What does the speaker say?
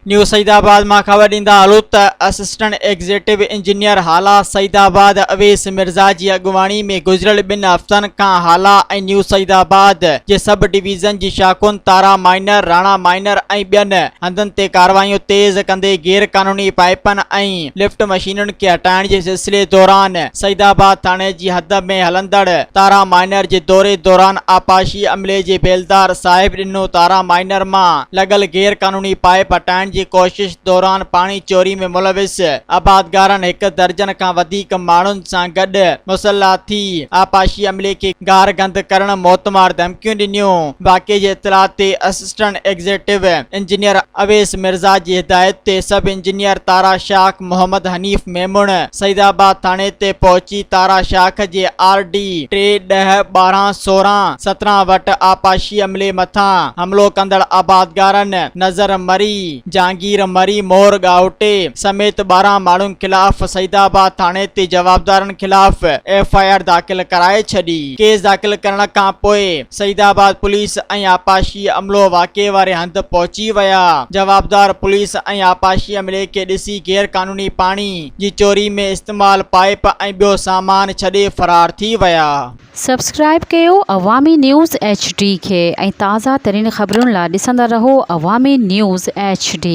New Saidabad मां ख़बर ॾींदा हलूं त असिस्टेंट एग्जीक्यूटिव इंजीनियर हाला सईदाबाद अवेस मिर्ज़ा जी अॻुवाणी में गुज़िरियल 2 हफ़्तनि खां हाला ऐं न्यू सईदाबाद जे सब डिवीज़न जी शाख़ुनि तारा माइनर राणा माइनर ऐं ॿियनि हंधनि ते कार्रवाइयूं तेज़ कंदे गैर क़ानूनी पाइपनि ऐं लिफ्ट मशीनुनि खे हटाइण जे सिलसिले दौरान सईदाबाद थाणे जी हद में हलंदड़ तारा माइनर जे दौरे दौरान आपाशी अमले जे बेलदार साहिब ॾिनो तारा माइनर मां लॻल गैर क़ानूनी पाइप हटाइण जी कोशिश दौरान पानी चोरी में मुलविस आबादगारनि 1 दर्जन खां वधीक माण्हुनि सां गॾु मुसल्ला थी आपाशी अमले खे गार गंद करण मोतमार धमकियूं ॾिनियूं। वाक़े जे इत्तला ते assistant executive engineer Awais Mirza जी हिदायत ते सब इंजीनियर तारा शाख मोहम्मद हनीफ मेमुण सईदाबाद थाणे ते पहुची तारा शाख जे RD 3 10 12 16 17 वटि आपाशी अमले मथां हमलो कंदड़ आबादगारनि नज़र मरी जहांगीर मरी मोर गाउटे समेत 12 माण्हुनि खिलाफ़ सईदाबाद थाणे ते जवाबदारनि खिलाफ़ FIR दाख़िल कराए छॾी। केस दाख़िल करण खां पोइ सईदाबाद पुलिस ऐं आपाशी अमलो वाक़े वारे हंधि पहुची विया। जवाबदार पुलिस ऐं आपाशी अमले खे ॾिसी गैर क़ानूनी पाणी जी चोरी में इस्तेमाल पाइप ऐं ॿियो सामान छॾे फरार थी विया। सब्सक्राइब कयो अवामी न्यूज़ HD खे ऐं ताज़ा तरीन ख़बरुनि लाइ ॾिसंदा रहो अवामी न्यूज़ HD।